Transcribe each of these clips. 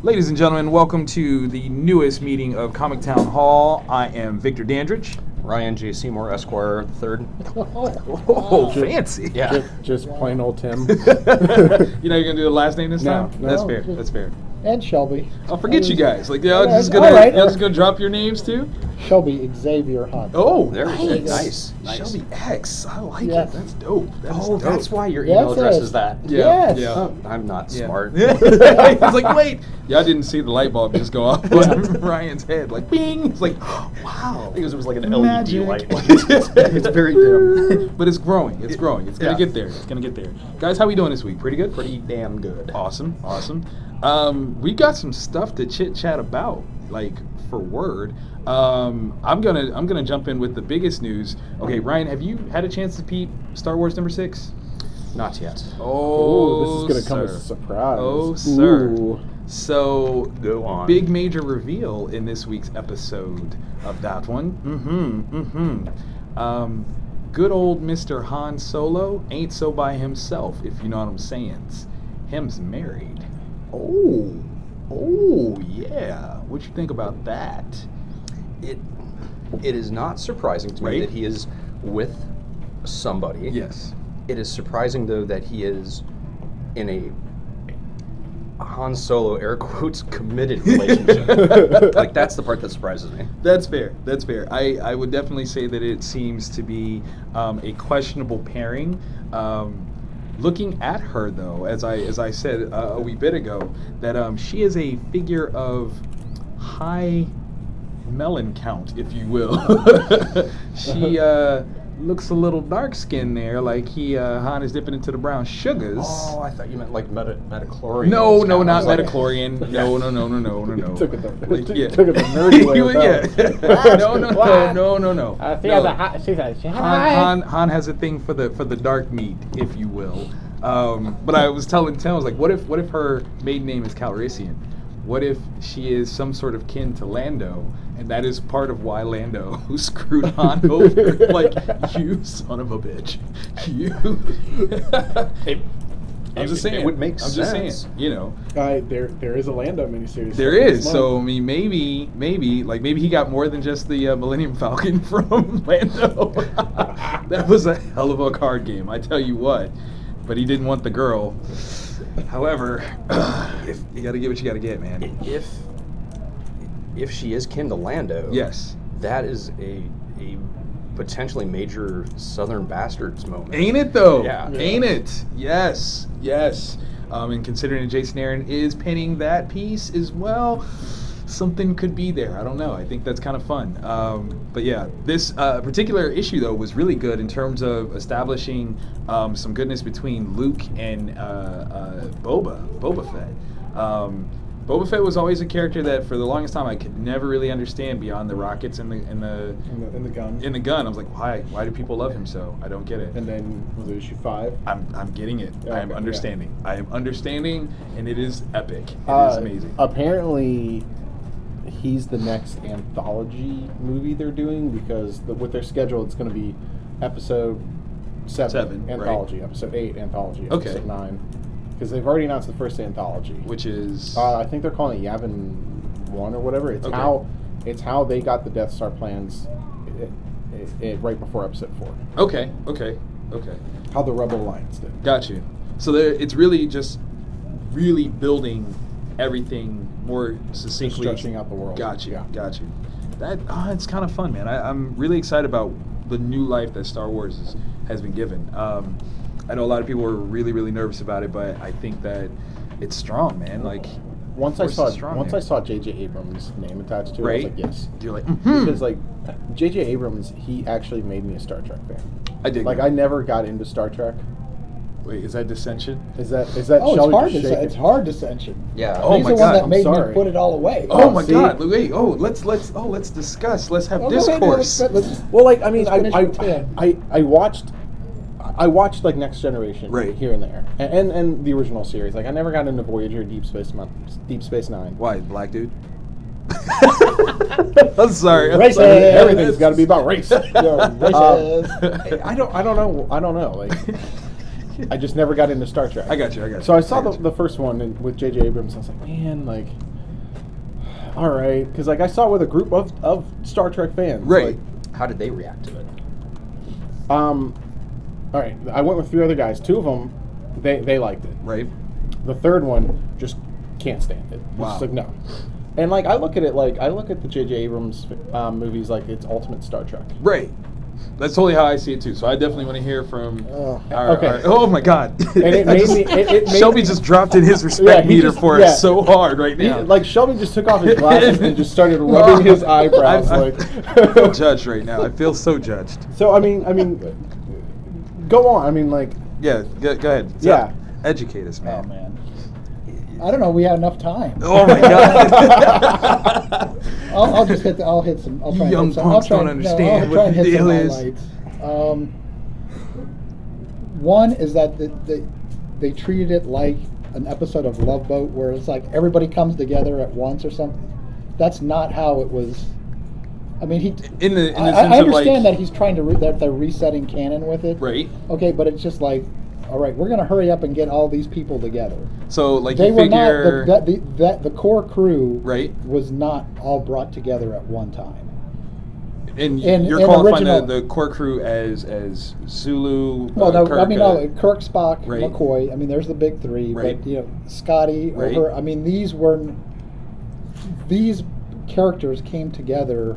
Ladies and gentlemen, welcome to the newest meeting of Comic Town Hall. I am Victor Dandridge. Ryan J. Seymore, Esquire III. Oh, fancy. Yeah. Just plain old Tim. You're not going to do the last name this time? No. That's fair. That's fair. And Shelby. I'll forget you guys. Like, y'all Alright, just gonna alright. y'all just gonna drop your names too? Shelby Xavier Hunt. Oh, There nice. we go. Nice. Shelby X. I like Yes. it. That's dope. Oh, that's why your Yes, email address it is that. Yeah. Yes. Yeah. Oh, I'm not smart. It's like, wait. Y'all didn't see the light bulb just go off on Ryan's head. Like, bing. It's like, oh, wow. Because it was like an Magic. LED light. It's very dim. But it's growing. It's growing. It's gonna Yeah. get there. It's gonna get there. Guys, how we doing this week? Pretty good? Pretty damn good. Awesome. We got some stuff to chit chat about, like for word. I'm gonna jump in with the biggest news. Okay, Ryan, have you had a chance to peep Star Wars #6? Not yet. Oh, this is gonna come sir. as a surprise. Oh, sir. Ooh. So, Go on. big major reveal in this week's episode of that one. Good old Mr. Han Solo ain't so by himself, if you know what I'm saying. Him's married. Oh, yeah. What you think about that? It is not surprising to me Right? that he is with somebody. Yes. It is surprising, though, that he is in a Han Solo, air quotes, committed relationship. Like, that's the part that surprises me. That's fair. That's fair. I would definitely say that it seems to be a questionable pairing. Looking at her, though, as I said a wee bit ago, that she is a figure of high melon count, if you will. She looks a little dark-skinned there, like Han is dipping into the brown sugars. Oh, I thought you meant like metachlorine. No, not Like, metachlorine. No. Took it the yeah. took it the nerdy way. with that. No. Han has a thing for the dark meat, if you will. But I was telling Tim, I was like, what if her maiden name is Calrissian? What if she is some sort of kin to Lando, and that is part of why Lando screwed Han over? Like, you son of a bitch, you. I'm just saying. It would make I'm sense. just saying. You know. There is a Lando miniseries. There starting is. this So I month. mean, maybe he got more than just the Millennium Falcon from Lando. That was a hell of a card game, I tell you what. But he didn't want the girl. However, you got to get what you got to get, man. If she is kin to Lando, Yes. that is a potentially major Southern Bastards moment. Ain't it though? Yeah. Ain't it? Yes. And considering that Jason Aaron is pinning that piece as well, something could be there. I don't know. I think that's kind of fun. But yeah, this particular issue though was really good in terms of establishing some goodness between Luke and Boba Fett. Boba Fett was always a character that, for the longest time, I could never really understand beyond the rockets and in the gun. in the gun. I was like, why? Why do people love him so? I don't get it. And then was it issue 5? I'm getting it. Yeah, I am okay, understanding. yeah. I am understanding, and it is epic. It is amazing. Apparently, he's the next anthology movie they're doing because with their schedule, it's going to be episode 7 anthology, right. episode 8 anthology, Okay. episode 9. Because they've already announced the first anthology, Which is I think they're calling it Yavin 1 or whatever. It's Okay. how they got the Death Star plans right before episode 4. okay. How the Rebel Alliance did. Got you. So it's really just really building everything more succinctly. Stretching out the world. Got you. Yeah. Got you. That it's kind of fun, man. I'm really excited about the new life that Star Wars has been given. I know a lot of people were really, really nervous about it, but I think that it's strong, man. Like, Once I Force is strong there. saw J.J. Abrams' name attached to it, Right? I was like, yes. you're like, Because like J.J. Abrams, he actually made me a Star Trek fan. I dig. Like that. I never got into Star Trek. Wait, is that dissension? Is that Oh, Shelby it's just shaking? it's hard dissension. Yeah. Oh He's my the God, one that I'm made sorry. me put it all away. Oh my see? God! Wait. Oh, let's discuss. Let's have Oh, go ahead, discourse. let's- Well, like I mean, Let's finish with Tim. I watched like Next Generation Right. here and there, and the original series. Like I never got into Voyager, Deep Space Nine. Why, black dude? I'm sorry. Racist. Everything's got to be about race. Yo, racist. I don't know. Like I just never got into Star Trek. I got you. So I saw the first one with J.J. Abrams. I was like, man, like all right, because like I saw it with a group of Star Trek fans. Right. How did they react to it? All right, I went with 3 other guys. 2 of them, they liked it. Right. The third one just can't stand it. Wow. Just like no. And like I look at it like I look at the J.J. Abrams movies like it's ultimate Star Trek. Right. That's totally how I see it too. So I definitely want to hear from. Okay. Oh my God! And it made me. It made Shelby just dropped in his respect he meter just- for yeah. it so hard right now. Like Shelby just took off his glasses and just started rubbing his eyebrows. I like feel judged right now. I feel so judged. So I mean, go on. I mean, like Yeah. Go ahead. Yeah. Educate us, Oh man. man. I don't know. We had enough time. Oh my God! I'll just hit. I'll hit some. I'll try. Young and hit some, I'll punks try don't and- understand I'll what try and the hit some deal is. highlights. One is that they treated it like an episode of Love Boat, where it's like everybody comes together at once or something. That's not how it was. I mean, in the sense I of understand like, that he's trying to that they're resetting canon with it. right. Okay, but it's just like, all right, we're going to hurry up and get all these people together. So like They you were figure, not the core crew right? was not all brought together at one time. And in you're qualifying original- the core crew as Zulu. Well, no, Kirk, I mean, no, Kirk, Spock, right. McCoy. I mean, there's the big 3. Right. But Scotty, Right. Uhura. I mean, these characters came together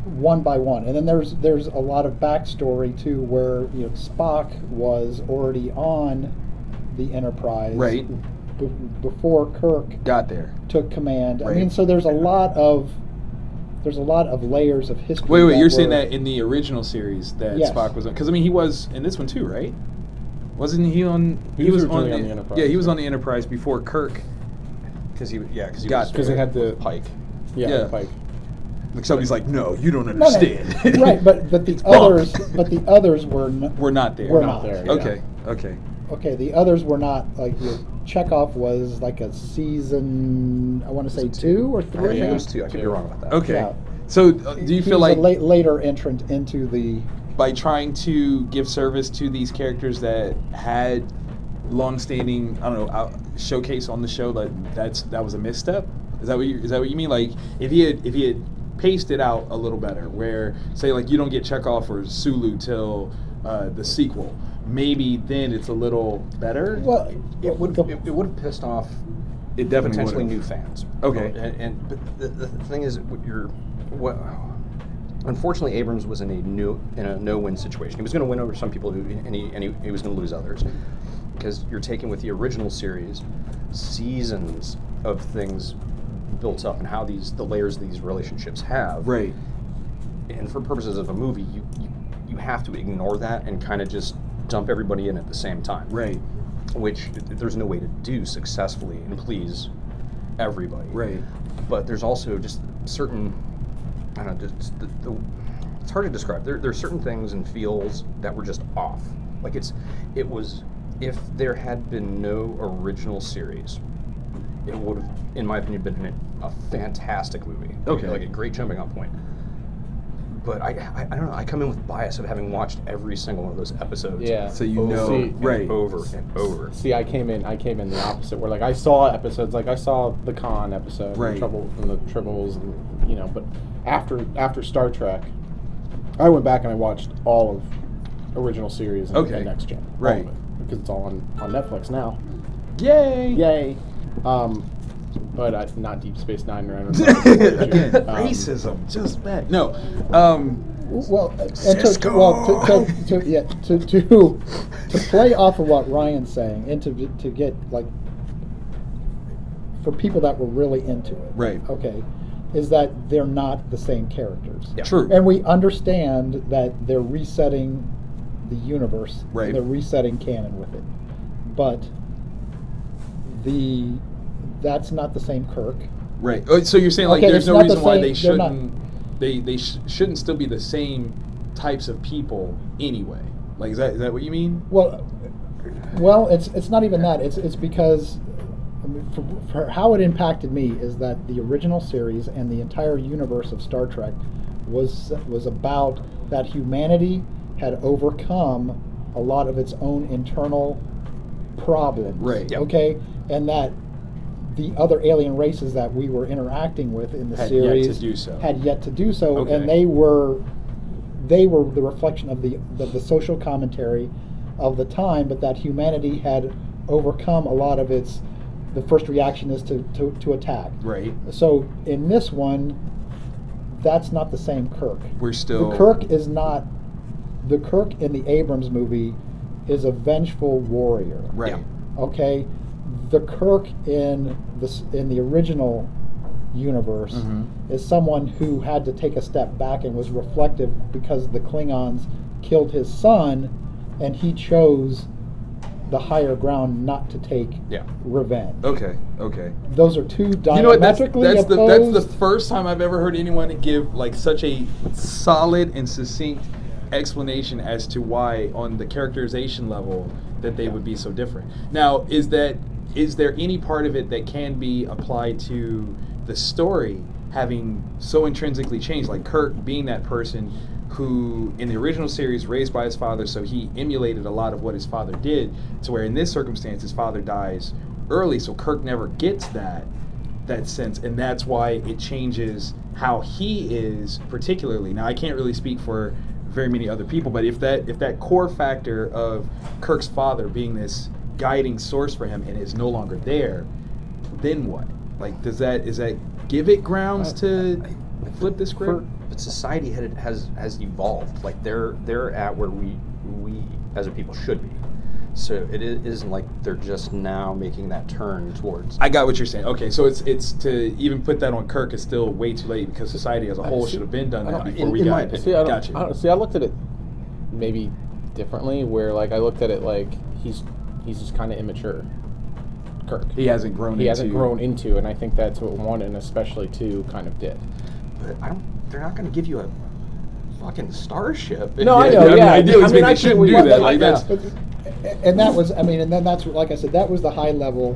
one by one, and then there's a lot of backstory too, where Spock was already on the Enterprise, Right. Before Kirk got there. took command. Right. I mean, so there's a lot of layers of history. Wait, you're saying were- that in the original series that Yes. Spock was on? Because I mean, he was in this one too, right? Wasn't he on? He was originally on the Enterprise. Yeah, he was on the Enterprise before Kirk. Because he Got was because they had the Pike. Yeah. Pike. Like somebody's like, no, you don't No, understand. right, but the others were We're not there. We're not not there. Yeah. Okay. Okay, the others were not like Chekhov was like a season. I want to say 2 or I 3. think it was 2. I could be wrong about that. Okay. Yeah. So do you He feel was like a later entrant into the? by trying to give service to these characters that had long-standing, I don't know, showcase on the show, that was a misstep? Is that what you mean? Like if he had paced it out a little better, where say like you don't get Chekhov or Sulu till the sequel, maybe then it's a little better. Well, It would have pissed off It definitely potentially would've. new fans. Okay. But the thing is, unfortunately, Abrams was in a no-win situation. He was going to win over some people, and he was going to lose others, because you're taking with the original series seasons of things built up and how the layers of these relationships have. Right. And for purposes of a movie, you have to ignore that and kind of just dump everybody in at the same time. Right. Which there's no way to do successfully and please everybody. Right. But there's also just certain, I don't know, just it's hard to describe. There are certain things and feels that were just off. Like it was, if there had been no original series, it would have, in my opinion, been a fantastic movie. Okay. Like a great jumping off point. But I don't know, I come in with bias of having watched every single one of those episodes. Yeah. So you over know, and right. over and over. See, I came in the opposite, where like I saw episodes, like I saw the Khan episode, Right. the Trouble and the Tribbles, and but after Star Trek, I went back and I watched all of original series and, Okay. and Next Gen, all Right. of it, because it's all on Netflix now. Yay! Yay! But not Deep Space Nine or Again, racism, just back. No. Well, and Cisco. to play off of what Ryan's saying, and to get like for people that were really into it, Right. Okay, is that they're not the same characters. Yeah. True. And we understand that they're resetting the universe. Right. They're resetting canon with it, but that's not the same Kirk. Right. Oh, so you're saying like Okay, there's it's no not the reason why same- they they're not- shouldn't still be the same types of people anyway. Like is that what you mean? Well, it's not even that. It's because I mean, for how it impacted me is that the original series and the entire universe of Star Trek was about that humanity had overcome a lot of its own internal problems. Right. Yep. Okay, and that the other alien races that we were interacting with in the Had series yet to do so. had yet to do so, Okay. and they were the reflection of the social commentary of the time, but that humanity had overcome a lot of its. The first reaction is to attack. Right. So in this one, that's not the same Kirk. We're still. The Kirk is not. The Kirk in the Abrams movie is a vengeful warrior. Right. Yeah. Okay. The Kirk in the original universe is someone who had to take a step back and was reflective because the Klingons killed his son, and he chose the higher ground not to take revenge. Okay. Okay. Those are two You know what? That's diametrically the opposed. first time I've ever heard anyone give like such a solid and succinct explanation as to why, on the characterization level, that they would be so different. Now, is there any part of it that can be applied to the story having so intrinsically changed, like Kirk being that person who, in the original series, raised by his father, so he emulated a lot of what his father did, to where in this circumstance his father dies early, so Kirk never gets that sense, and that's why it changes how he is particularly. Now, I can't really speak for very many other people, but if that core factor of Kirk's father being this guiding source for him and is no longer there, then what? Like, is that give it grounds to flip the script? But society has evolved. Like they're at where we as a people should be. So it isn't like they're just now making that turn towards. I got what you're saying. Okay, so it's to even put that on Kirk is still way too late because society as a whole should have been done that before we got it. See, I looked at it maybe differently, where like I looked at it like he's just kind of immature. Kirk. He hasn't grown into, and I think that's what 1 and especially 2 kind of did. But they're not going to give you a fucking starship. No, I know. Yeah, ideally, they shouldn't do that. Like that's. And that was, and then that's, like I said, that was the high level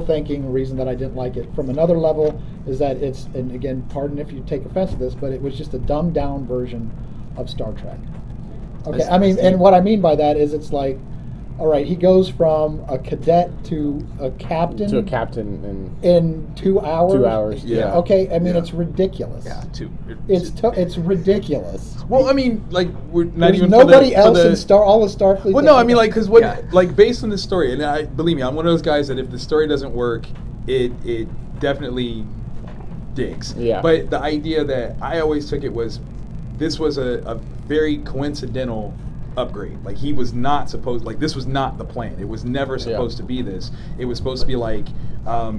thinking reason that I didn't like it. From another level is that it's, and again, pardon if you take offense to this, but it was just a dumbed down version of Star Trek. Okay, and what I mean by that is it's like, all right, he goes from a cadet to a captain. In 2 hours. 2 hours. Yeah. Okay, it's ridiculous. Yeah, It's ridiculous. Well, like we're not There's even nobody else in all of Starfleet. Well, no, because like based on the story, and believe me, I'm one of those guys that if the story doesn't work, it definitely digs. Yeah. But the idea that I always took it was, this was a very coincidental upgrade. Like he was not supposed, like this was not the plan. It was never supposed to be this. It was supposed to be like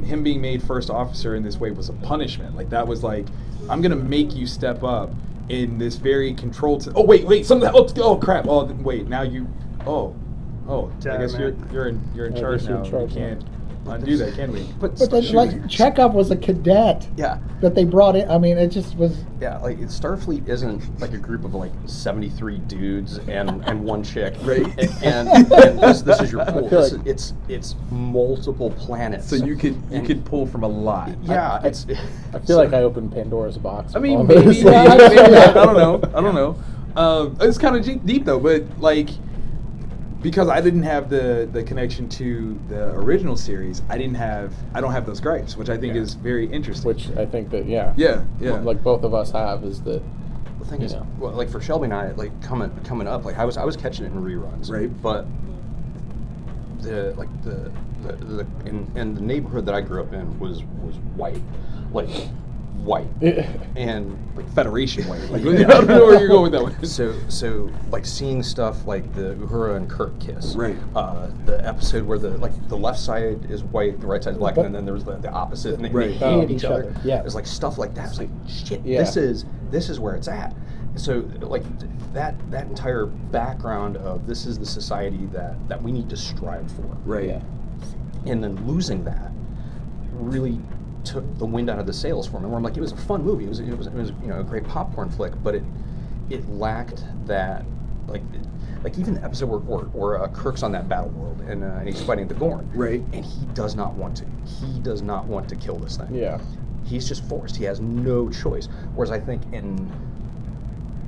him being made first officer in this way was a punishment. Like that was like, I'm gonna make you step up in this very controlled. Wait, something. Oh crap. Oh wait, now you. Oh, I guess you're in charge now. You can't undo that, can we? But then, like, Chekhov was a cadet. Yeah. That they brought in. It just was. Yeah, like Starfleet isn't like a group of like 73 dudes and one chick, right? And this is your pool. It's multiple planets. So you could pull from a lot. Yeah, I feel like I opened Pandora's box. Maybe. I don't know. It's kind of deep though, but like, because I didn't have the connection to the original series, I don't have those gripes, which I think is very interesting. Which I think that like both of us have is that. The thing is, well, like for Shelby and I, like coming up, like I was catching it in reruns, right? But in the neighborhood that I grew up in was white, like white, and like Federation white. Like, I don't know where you're going with that one. So like seeing stuff like the Uhura and Kirk kiss, right? The episode where the left side is white, the right side is black, and then there was the opposite, and they hated each other. Yeah, it was like stuff like that. It's like shit. Yeah. This is where it's at. So like that entire background of this is the society that we need to strive for, right? Yeah. And then losing that really took the wind out of the sails for me. Where I'm like, it was a fun movie. It was a great popcorn flick, but it lacked that like even the episode where Kirk's on that battle world and he's fighting the Gorn, right? And he does not want to. He does not want to kill this thing. Yeah. He's just forced. He has no choice. Whereas I think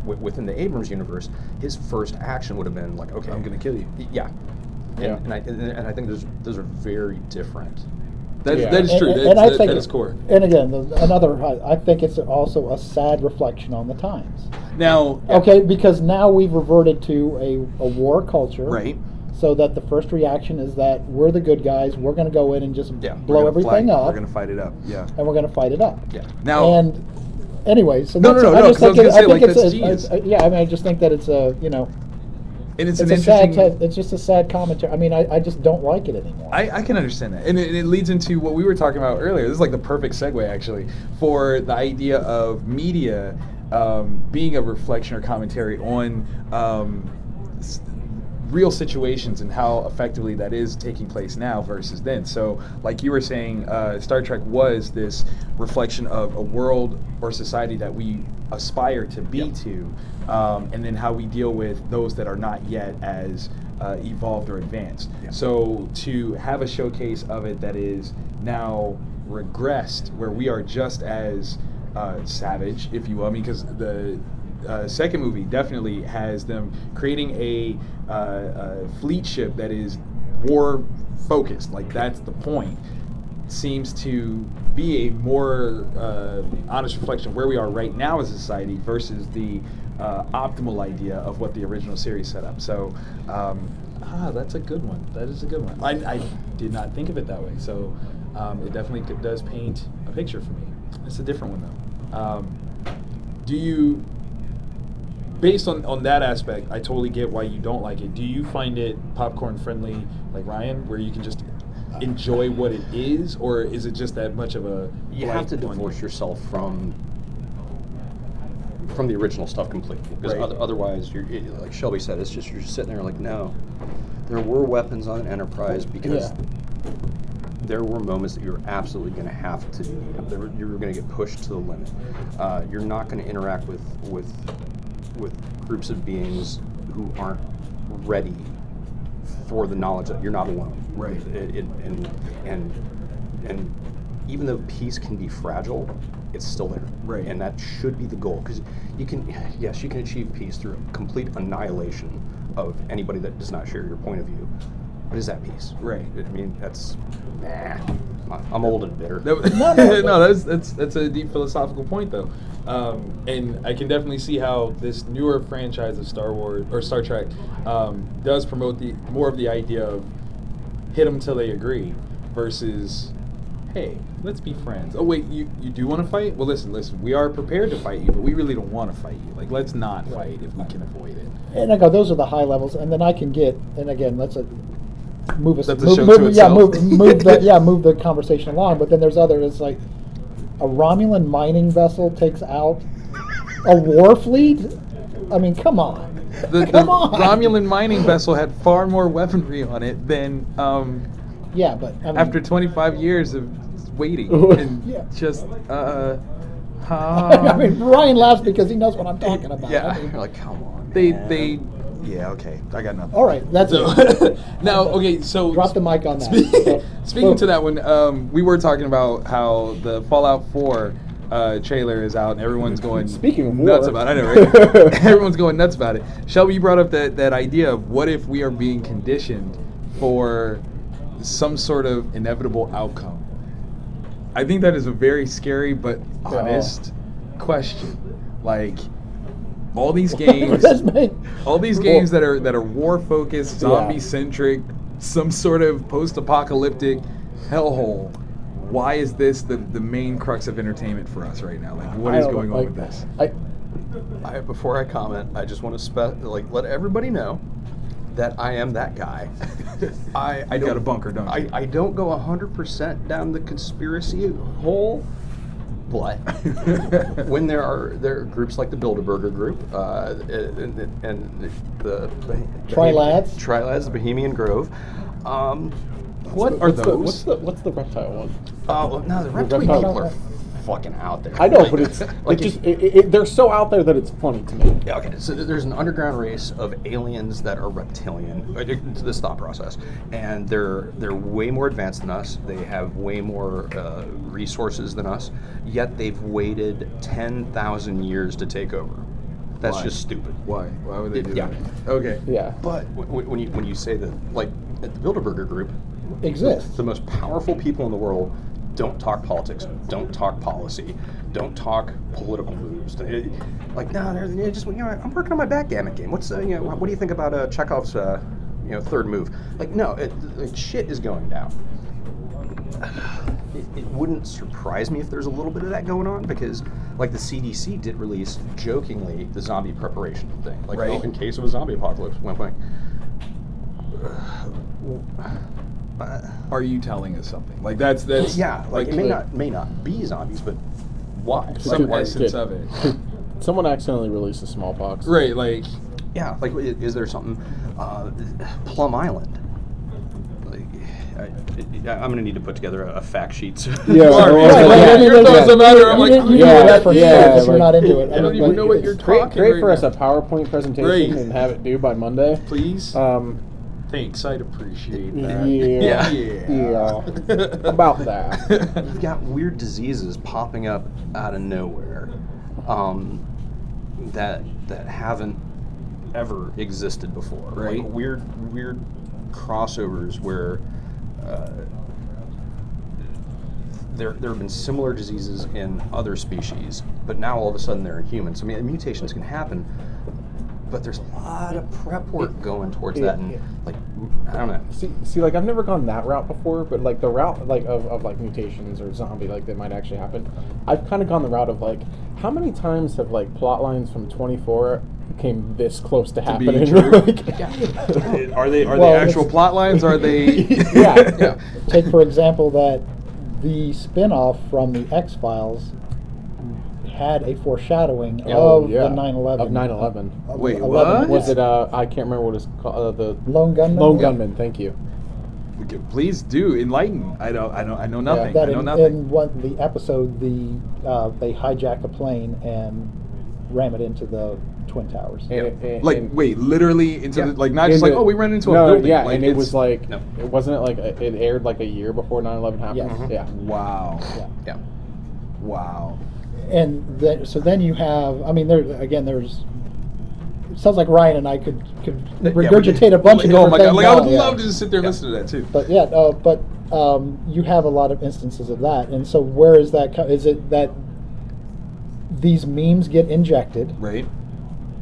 within the Abrams universe, his first action would have been like, okay, I'm going to kill you. Yeah. And I think those are very different That Yeah. is true. And I think that is core. And again, I think it's also a sad reflection on the times. Now, Okay, because now we've reverted to a war culture. right. So that the first reaction is that we're the good guys. We're going to go in and just Yeah, blow everything up. We're gonna fight it up. Yeah. And we're going to fight it up. Yeah. Now, And anyway, so No, that's, no, no, I no, just 'cause I was think gonna say, like, it's that's genius. yeah. I mean, I just think that it's a and it's it's an a sad interesting. it's just a sad commentary. I mean, I just don't like it anymore. I can understand that, and it leads into what we were talking about earlier. This is like the perfect segue, actually, for the idea of media being a reflection or commentary on real situations and how effectively that is taking place now versus then. So, like you were saying, Star Trek was this reflection of a world or society that we aspire to be to, and then how we deal with those that are not yet as evolved or advanced. So to have a showcase of it that is now regressed, where we are just as savage, if you will, I mean, because the second movie definitely has them creating a fleet ship that is war focused. Like, that's the point. Seems to be a more honest reflection of where we are right now as a society versus the optimal idea of what the original series set up. So that's a good one. That is a good one. I did not think of it that way. So it definitely does paint a picture for me. It's a different one though. Do you, based on that aspect, I totally get why you don't like it. Do you find it popcorn friendly, like Ryan, where you can just enjoy what it is, or is it just that much of a? You have to divorce yourself from the original stuff completely, because Right. otherwise, like Shelby said, you're just sitting there like, no, there were weapons on Enterprise because there were moments that you're absolutely going to have to. You're going to get pushed to the limit. You're not going to interact with groups of beings who aren't ready for the knowledge that you're not alone. Right. And even though peace can be fragile, it's still there. Right. And that should be the goal, because you can achieve peace through complete annihilation of anybody that does not share your point of view. What is that peace? Right. I mean, that's I'm old and bitter. No, that's a deep philosophical point, though, and I can definitely see how this newer franchise of Star Wars or Star Trek does promote more of the idea of hit them till they agree versus, hey, let's be friends. Oh wait, you do want to fight? Well, listen, we are prepared to fight you, but we really don't want to fight you. Like, let's not fight if we can avoid it. And I go, those are the high levels, and then I can get, and again, move us, That's a move, show move, to yeah, itself. move the conversation along. But then there's it's like a Romulan mining vessel takes out a war fleet. I mean, come on, The come on. Romulan mining vessel had far more weaponry on it than Yeah, but I mean, after 25 years of waiting and Yeah. just I mean, Ryan laughs because he knows what I'm talking about. Yeah. I mean, You're like, come on, they man. yeah, okay, I got nothing. all right, that's So, it. now, okay, so Drop the mic on that. Speaking to that one, we were talking about how the Fallout 4 trailer is out and everyone's going Speaking of nuts war. about it. I know, right? Everyone's going nuts about it. Shelby, you brought up that idea of what if we are being conditioned for some sort of inevitable outcome. I think that is a very scary but honest question. Like, all these games, That's me. all these games that are war focused, zombie centric, some sort of post apocalyptic hellhole. Why is this the main crux of entertainment for us right now? Like, what is going on with this? Before I comment, I just want to let everybody know that I am that guy. I You got don't- a bunker, don't you? I don't go 100% down the conspiracy hole, but when there are groups like the Bilderberger Group and the Trilads, the Bohemian Grove. What are those? What's the reptile one? No, the reptile reptile- people are fucking out there. I know, Like- but it's like they're so out there that it's funny to me. Yeah, okay, so there's an underground race of aliens that are reptilian to this thought process, and they're way more advanced than us. They have way more resources than us. Yet they've waited 10,000 years to take over. That's Why? just stupid. Why? Why would they do Yeah. that? Okay. Yeah. But when you say that, like at the Bilderberger Group, exists. The most powerful people in the world don't talk politics, don't talk policy, don't talk political moves. Like, no, they're just, I'm working on my backgammon game. What do you think about Chekhov's, third move? Like, no, shit is going down. It wouldn't surprise me if there's a little bit of that going on, because, like, the CDC did release, jokingly, the zombie preparation thing. Like, right. In case of a zombie apocalypse, wink, wink. Are you telling us something? Like, that's yeah. Like, it may not be zombies, but why? Some Like, essence of it. Someone accidentally released the smallpox. Right. Like. Yeah. Like, is there something? Plum Island. I'm going to need to put together a fact sheet. So Yeah, it doesn't matter. I'm like, you're not into it. I don't even know what you're talking. Create for right us now. a PowerPoint presentation Great. and have it due by Monday. Please. Thanks. I'd appreciate that. Yeah. About that. You've got weird diseases popping up out of nowhere that haven't ever existed before. Right. Like weird crossovers where there have been similar diseases in other species, but now all of a sudden they're in humans. I mean, mutations can happen, but there's a lot of prep work going towards that, and like, I don't know. See, like, I've never gone that route before, but like the route like of like mutations or zombie, like, that might actually happen. I've kind of gone the route of, like, how many times have, like, plot lines from 24 came this close to happening? being true? Like, Are they Well, actual plot lines? Are they? yeah. Take, for example, that the spin-off from the X-Files had a foreshadowing of the 9/11. Of 9/11. Wait, 11. what? Was it, I can't remember what it's called, the Lone Gunman? Lone Gunman, thank you. Please do enlighten. I know nothing. That I know in nothing. what the episode, they hijack a plane and ram it into the Twin Towers. Wait, literally into the, like, not just In like, the- we ran into a no, building. Yeah, like, and it was like, No. it wasn't it like, it aired like a year before 9/11 happened? Yes. Mhm. Yeah. Wow. Yeah. Wow. And so then you have, I mean, there's. It sounds like Ryan and I could regurgitate a bunch of different Oh my god! things Like, I would out, yeah. love to just sit there and listen to that too. But you have a lot of instances of that, and so where is that? Is it that these memes get injected, Right.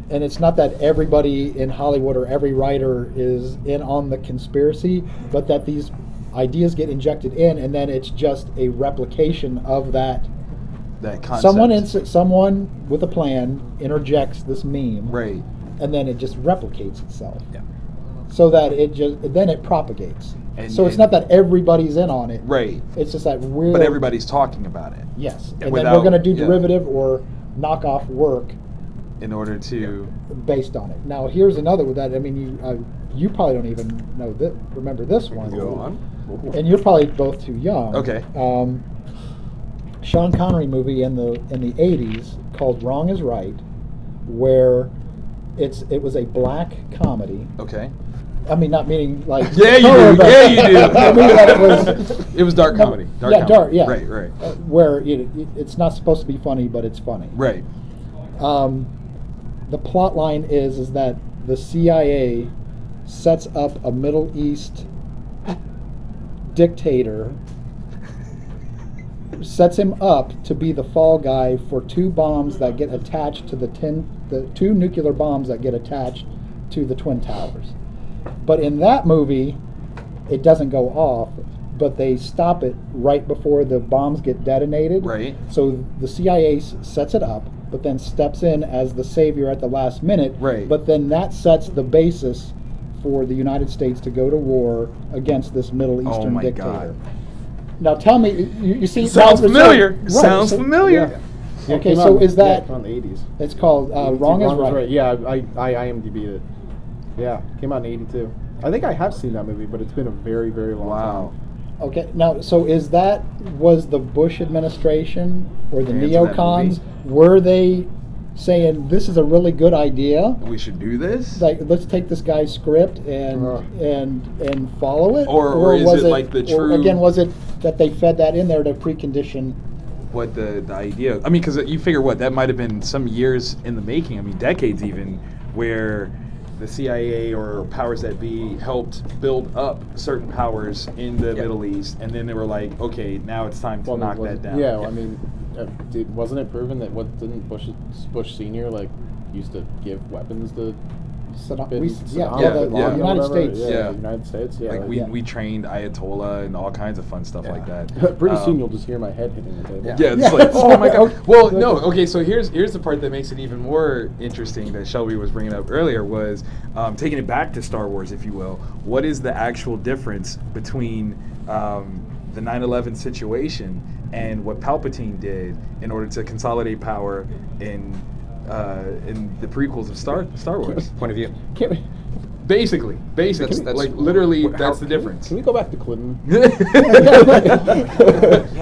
and it's not that everybody in Hollywood or every writer is in on the conspiracy, but that these ideas get injected in, and then it's just a replication of that. That concept. Someone with a plan interjects this meme, Right. and then it just replicates itself. Yeah. So that then it propagates. And- So it's not that everybody's in on it. Right. It's just that we're. But everybody's talking about it Yes, Yeah, and then without- we're going to do yeah. derivative or knockoff work in order to. based on it. Now here's another with that. I mean, you probably don't even know that. Remember this one? Go on. And you're probably both too young. Okay. Sean Connery movie in the 80s called Wrong is Right, where it was a black comedy. Okay. I mean, not meaning like Yeah, you color, do. but Yeah, you do. I mean that it was It was dark comedy. Dark yeah, comedy. dark, yeah. Right. Where it's not supposed to be funny, but it's funny. Right. The plot line is that the CIA sets up a Middle East dictator, sets him up to be the fall guy for two bombs that get attached to the two nuclear bombs that get attached to the Twin Towers. But in that movie, it doesn't go off, but they stop it right before the bombs get detonated. Right. So the CIA sets it up, but then steps in as the savior at the last minute. Right. But then that sets the basis for the United States to go to war against this Middle Oh Eastern my dictator. God. Now tell me, you see... Sounds now- familiar. Right, Sounds so- familiar. Yeah, Okay, it came so out- is that- Yeah, it came out in the 80s. It's called Wrong is Right. Yeah, I IMDb'd it. Yeah, came out in 82. I think I have seen that movie, but it's been a very, very long Wow. time. Okay, now, so was the Bush administration or the Fans of that neocons, were they saying this is a really good idea? We should do this. Like, let's take this guy's script and follow it? Or is was it like the or true- again, was it that they fed that in there to precondition? What the idea? I mean, because you figure that might have been some years in the making. I mean, decades even, where the CIA or powers that be helped build up certain powers in the Middle East, and then they were like, okay, now it's time to knock that down. Yeah, I mean, wasn't it proven that didn't Bush Senior like used to give weapons to the United United States. United States. Yeah, like we trained Ayatollah and all kinds of fun stuff like that. Pretty soon you'll just hear my head hitting the table. Yeah, it's like, oh my god. Well, no, okay. So here's the part that makes it even more interesting that Shelby was bringing up earlier was taking it back to Star Wars, if you will. What is the actual difference between the 9/11 situation and what Palpatine did in order to consolidate power in the prequels of Star Wars? Point of view. Can't we, Basically, That's like literally, that's the difference. Can we go back to Clinton? Yeah,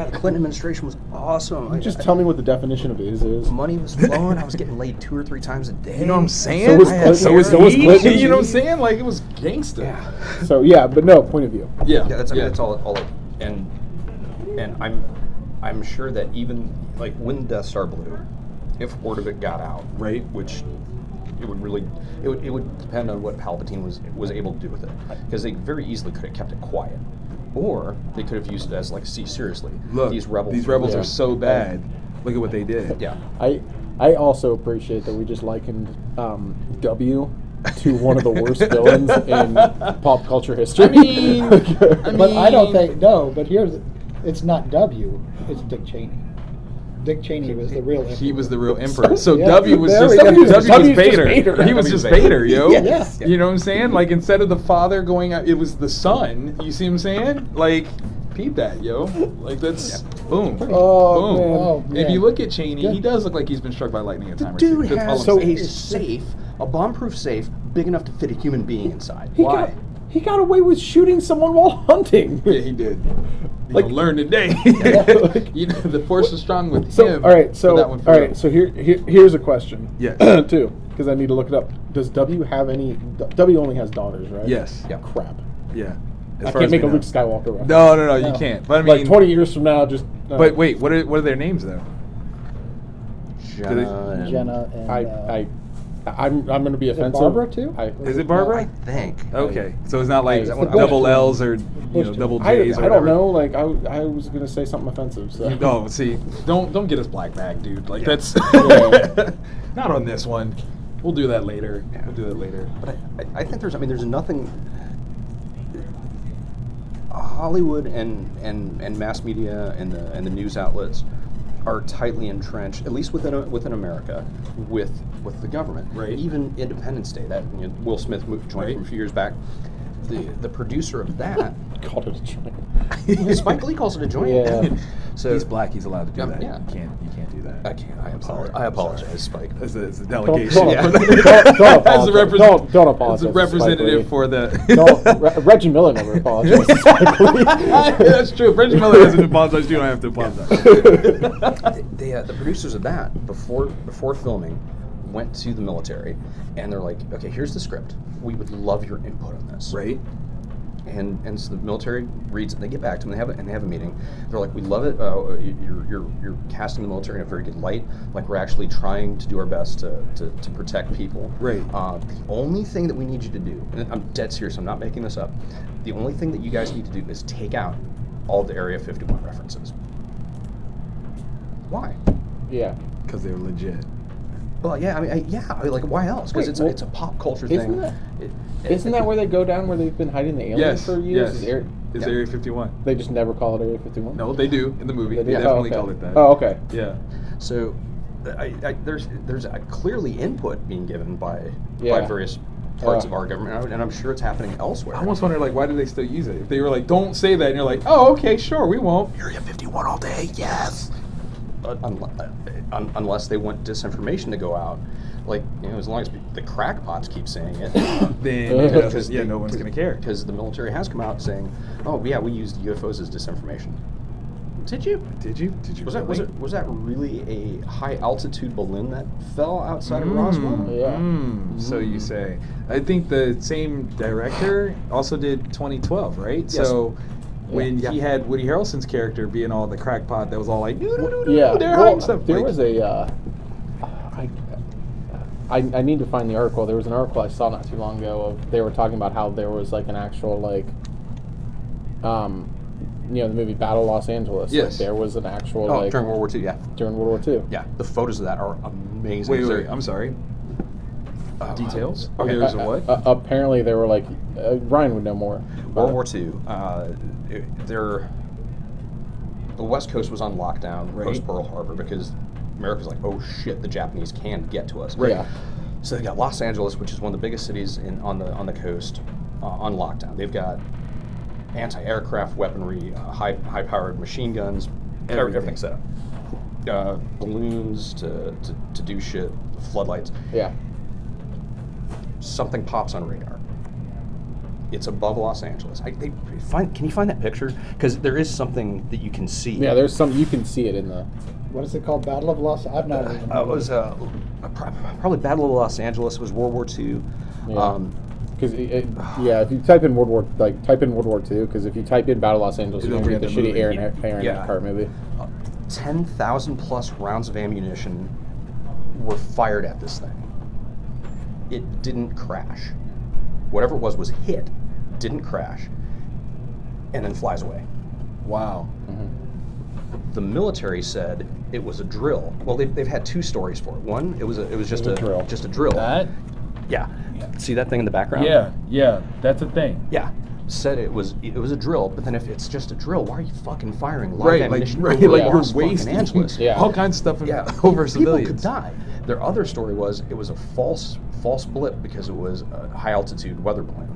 the Clinton administration was awesome. Just tell me what the definition of is. Money was flowing. I was getting laid 2 or 3 times a day. You know what I'm saying? So was Clinton. So was Clinton. You know what I'm saying? Like, it was gangster. Yeah. So yeah, but no, point of view. Yeah. Yeah, that's all. And I'm sure that even like when the Death Star blew, if word of it got out, Right. which it would depend on what Palpatine was able to do with it, because they very easily could have kept it quiet, or they could have used it as like, see, seriously, Look, these rebels are so bad. Look at what they did. Yeah. I also appreciate that we just likened W to one of the worst villains in pop culture history. But I don't think but it's not W, it's Dick Cheney. Dick Cheney was the real emperor. He was the real emperor. So Yeah. W was There just we go. W was Vader. He was W just Vader. Vader, yo. Yes. You know what I'm saying? Like, instead of the father going out, it was the son. You see what I'm saying? Like, peep that, yo. Like, that's boom. Oh, Boom. man. Oh, If man. you look at Cheney, he Good. does look like he's been struck by lightning a time or Dude two. That's has all I'm a saying. safe, a bomb-proof safe, big enough to fit a human being inside. Why? He got away with shooting someone while hunting. Yeah, he did. Like- Like, learn today. Like- You know, the force is strong with So him. all right, so but that one for all right, real. so here's a question. Yes. Too, because I need to look it up. Does W have any? W only has daughters, right? Yes. Yeah. Crap. Yeah. As I far can't as make we a know. Luke Skywalker reference. No, you No. can't. But I mean, Like 20 years from now, just. But wait, what are their names though? Jenna and I'm going to be is it offensive. Barbara too? Is it Barbara? I think. Okay, so it's not like Is that what- double Bush L's or Bush double I J's or don't whatever. know. Like I was going to say something offensive. So. No, see, don't get us black bag, dude. Like that's Yeah. not on this one. We'll do that later. Yeah. We'll do that later. But I think there's nothing. Hollywood and mass media and the news outlets are tightly entrenched, at least within America, with the government. Right. Even Independence Day, that Will Smith joint Right. from a few years back, the producer of that, Called it a joint. Spike Lee calls it a joint. Yeah. So He's black. He's allowed to do that. yeah. You can't do that. I can't. I'm sorry. I I'm apologize, sorry. Spike. As a Don't, delegation. don't, Yeah. don't As a apologize. Don't apologize. As a to Spike representative Lee. for the. No, Reggie Miller never apologized to Spike Lee. That's true. Reggie Miller doesn't apologize. You don't have to apologize. The producers of that before filming went to the military and they're like, okay, here's the script. We would love your input on this. Right. And so the military reads it. They get back to them. They have a meeting. They're like, we love it. You're casting the military in a very good light. Like we're actually trying to do our best to protect people. Right. The only thing that we need you to do, and I'm dead serious. I'm not making this up. The only thing that you guys need to do is take out all the Area 51 references. Why? Yeah. Because they're legit. Well, yeah. I mean, like, why else? Because Wait, it's a pop culture isn't thing. that- Isn't that where they go down where they've been hiding the aliens Yes. for years? Yes. Is It's Area 51. They just never call it Area 51? No, they do in the movie. They do? definitely okay. call it that. Oh, okay. Yeah. So, there's a clearly input being given by Yeah. various parts of our government, and I'm sure it's happening elsewhere. I almost wonder, like, why do they still use it? If they were like, don't say that, and you're like, oh, okay, sure, we won't. Area 51 all day, yes. Unless they want disinformation to go out, like as long as the crackpots keep saying it, Then, no one's going to care. Because the military has come out saying, "Oh yeah, we used UFOs as disinformation." Did you? Did you really? Was that really a high altitude balloon that fell outside of Roswell? Yeah. So you say. I think the same director also did 2012, right? Yes. So when Yeah. he had Woody Harrelson's character being all the crackpot that was all like, Yeah. they're Well, hiding stuff. there like, was a. I need to find the article. There was an article I saw not too long ago of they were talking about how there was like an actual like, the movie Battle of Los Angeles. Yes. Like, there was an actual like during World War II, yeah. during World War II. Yeah, the photos of that are amazing. Wait, I'm sorry. Details? Okay, there's a what? Apparently, there were like Ryan would know more. World War II. The West Coast was on lockdown post Pearl Harbor because America's like, oh shit, the Japanese can get to us. Right. Yeah. So they got Los Angeles, which is one of the biggest cities on the coast, on lockdown. They've got anti-aircraft weaponry, high-powered machine guns, everything set up. Balloons to do shit, floodlights. Yeah. Something pops on radar. It's above Los Angeles. Can you find that picture? Because there is something that you can see. Yeah, there's some. You can see it in the. What is it called? Battle of Los? I've not. It was probably Battle of Los Angeles. It was World War II. Yeah. Because if you type in World War II, because if you type in Battle of Los Angeles, you're gonna get the shitty Aaron Eckhart movie. 10,000 plus rounds of ammunition were fired at this thing. It didn't crash. Whatever it was hit, didn't crash, and then flies away. Wow. Mm-hmm. The military said it was a drill. Well, they've had two stories for it. One, it was just a drill. Just a drill. That? Yeah. See that thing in the background? Yeah, that's a thing. Yeah. Said it was a drill, but then if it's just a drill, why are you fucking firing live ammunition? Like over you're Los fucking wasting Angeles? all kinds of stuff over civilians. People could die. Their other story was it was a false blip because it was a high altitude weather balloon.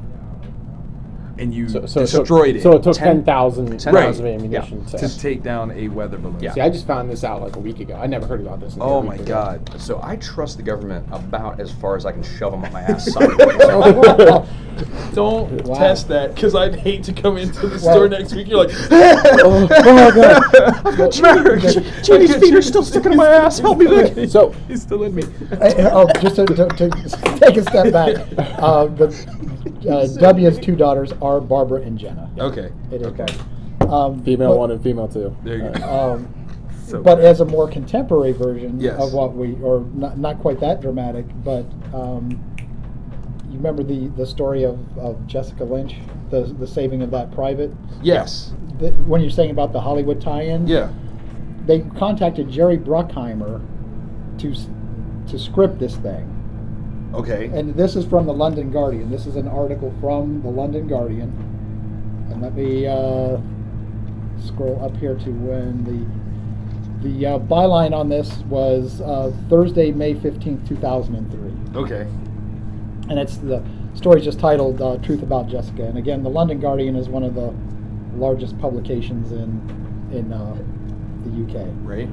And you So destroyed it. So it took 10,000 Right. of ammunition to take down a weather balloon. Yeah. See, I just found this out like a week ago. I never heard about this. Oh my God. So I trust the government about as far as I can shove them up my ass. Don't Wow. test that, because I'd hate to come into the store next week. You're like, Oh my God. Jimmy's feet are still sticking in my ass. Help me, Vic. So he's still in me. Just to take a step back, W's two daughters are Barbara and Jenna. Okay. It is Okay. female one and female two. There you go. So But as a more contemporary version Yes. of what or not quite that dramatic, but you remember the story of Jessica Lynch, the saving of that private? yes. When you're saying about the Hollywood tie-in? Yeah. They contacted Jerry Bruckheimer to script this thing. Okay. And this is from the London Guardian. This is an article from the London Guardian. And let me scroll up here to when the byline on this was Thursday, May 15th, 2003. Okay. And it's the story's just titled "Truth About Jessica." And again, the London Guardian is one of the largest publications in the UK. Right.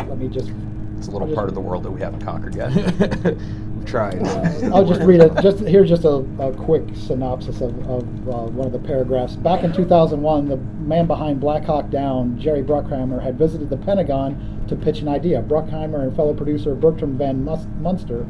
Let me just. It's a little part of the world that we haven't conquered yet. We've tried. I'll just read it. Here's just a quick synopsis of one of the paragraphs. Back in 2001, the man behind Black Hawk Down, Jerry Bruckheimer, had visited the Pentagon to pitch an idea. Bruckheimer and fellow producer Bertram Van Munster,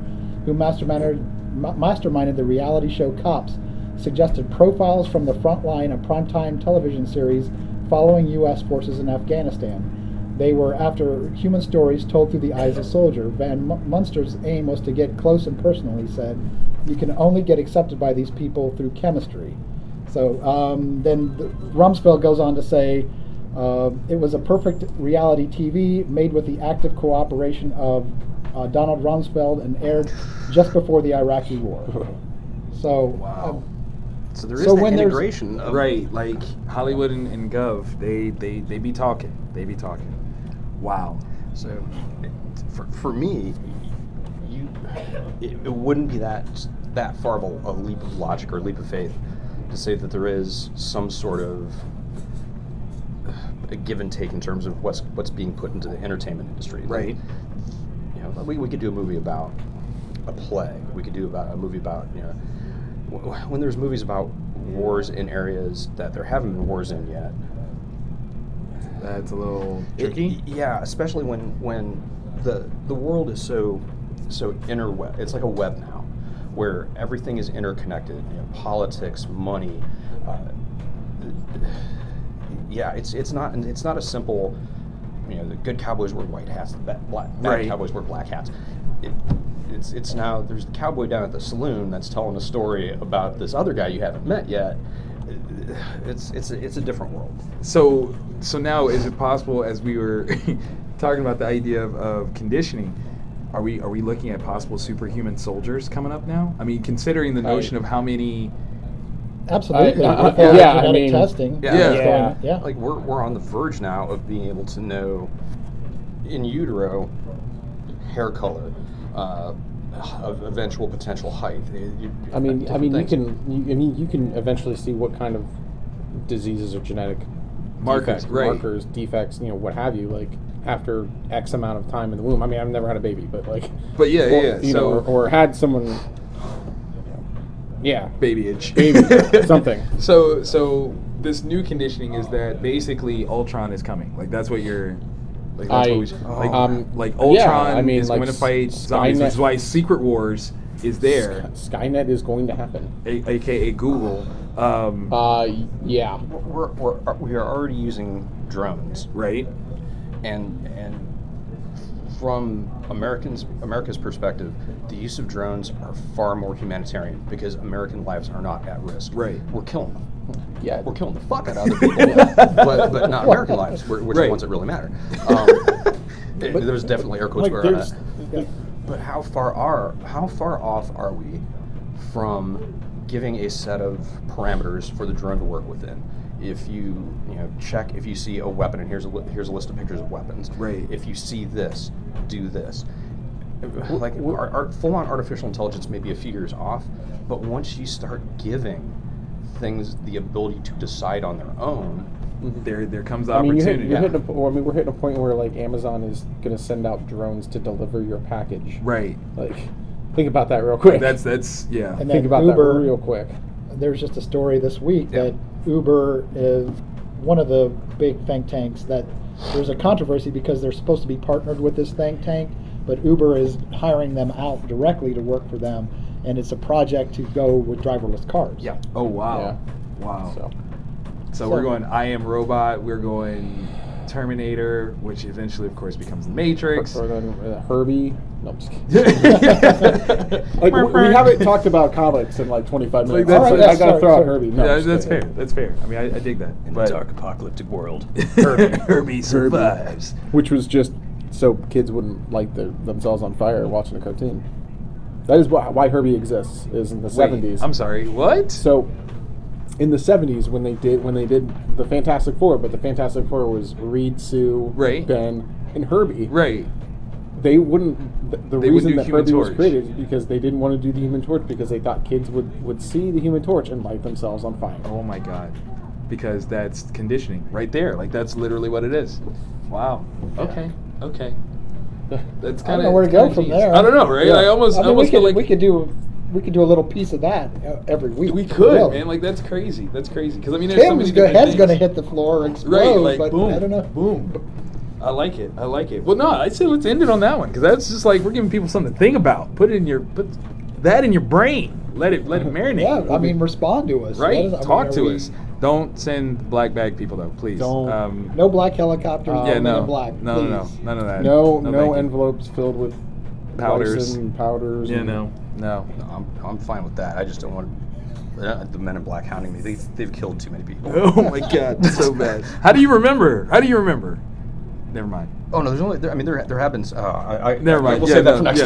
who masterminded the reality show Cops, suggested profiles from the front line, a primetime television series following U.S. forces in Afghanistan. They were after human stories told through the eyes of a soldier. Van Munster's aim was to get close and personal, he said. You can only get accepted by these people through chemistry. So then Rumsfeld goes on to say, it was a perfect reality TV made with the active cooperation of Donald Rumsfeld and aired just before the Iraqi War. So, Wow. So there is that integration of right, like Hollywood and Gov, they be talking. They be talking. Wow. So, for me, it wouldn't be that far of a leap of logic or leap of faith to say that there is some sort of a give and take in terms of what's being put into the entertainment industry. Right. You know, we could do a movie about a play. We could do a movie about, you know, when there's movies about wars in areas that there haven't been wars in yet. That's a little tricky. Yeah, especially when the world is so interweb. It's like a web now, where everything is interconnected. You know, politics, money. Yeah, it's not a simple. You know, the good cowboys wear white hats. The bad Right. cowboys wear black hats. it's now there's the cowboy down at the saloon that's telling a story about this other guy you haven't met yet. It's a different world. So now, is it possible, as we were talking about the idea of conditioning, are we looking at possible superhuman soldiers coming up now? I mean, considering the notion of how many. Absolutely. Genetic testing. Yeah. Like we're on the verge now of being able to know in utero hair color, of eventual potential height. You can eventually see what kind of diseases or genetic markers, defects, what have you, like after X amount of time in the womb. I mean, I've never had a baby, but or had someone. Yeah, baby something. So this new conditioning is that basically Ultron is coming. Like that's what you're. Like Ultron is going to fight zombies, which is why Secret Wars is there. Skynet is going to happen, aka Google. Yeah. We are already using drones, right? And from America's perspective, the use of drones are far more humanitarian because American lives are not at risk. Right. We're killing them. Yeah, we're killing the fuck out of other people, but not American lives, which are the ones that really matter. There's definitely air quotes on that. But how far off are we from giving a set of parameters for the drone to work within? If you check, if you see a weapon, and here's a list of pictures of weapons. Right. If you see this, do this. Like our full-on artificial intelligence may be a few years off, but once you start giving things the ability to decide on their own, there comes the opportunity. We're hitting a point where like Amazon is going to send out drones to deliver your package. Right. Like, think about that real quick. That's yeah. And think about Uber, that real quick. There's just a story this week that Uber is one of the big think tanks that there's a controversy because they're supposed to be partnered with this think tank, but Uber is hiring them out directly to work for them. And it's a project to go with driverless cars. Yeah. Oh, wow. Yeah. Wow. So we're going I Am Robot. We're going Terminator, which eventually, of course, becomes The Matrix. We're going Herbie. No, I'm just kidding. Like, we haven't talked about comics in like 25 minutes. I got to throw out Herbie. No, that's fair. That's fair. I mean, I dig that. In the dark apocalyptic world, Herbie survives. Which was just so kids wouldn't light themselves on fire watching a cartoon. That is why Herbie exists, is in the 70s. I'm sorry, what? So, in the 70s, when they did the Fantastic Four, but the Fantastic Four was Reed, Sue, Ben, and Herbie. Right. They wouldn't. The reason that Herbie was created is because they didn't want to do the Human Torch because they thought kids would see the Human Torch and light themselves on fire. Oh my God. Because that's conditioning right there. Like, that's literally what it is. Wow. Yeah. Okay. That's kind of. I don't know where to go from there. I don't know, right? Yeah. I almost feel like we could do a little piece of that every week. We could, man. Like, that's crazy. That's crazy. Because I mean, there's Tim's head's going to hit the floor and explode. Right, like but boom, I don't know. Boom. I like it. Well, no, I'd say let's end it on that one because that's just like we're giving people something to think about. Put that in your brain. Let it marinate. Yeah, I mean, respond to us. Right? Talk to us. Don't send black bag people though, please. Don't. No black helicopters. No. Black. No. None of that. No envelopes filled with powders. Yeah, no. I'm fine with that. I just don't want the Men in Black hounding me. They've killed too many people. Oh my God, so bad. How do you remember? Never mind. Oh no, there's only. There have been. Never mind. We'll save that for next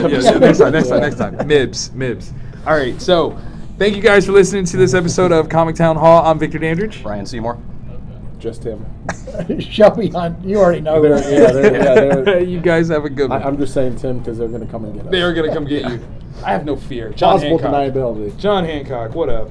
time. Next time. Mibs. All right. So, thank you guys for listening to this episode of Comic Town Hall. I'm Victor Dandridge. Ryan Seymore. Just him. Shelby Hunt. You already know. You guys have a good one. I'm just saying Tim because they're going to come and get us. They are going to come get you. I have no fear. Possible deniability. John Hancock. What up?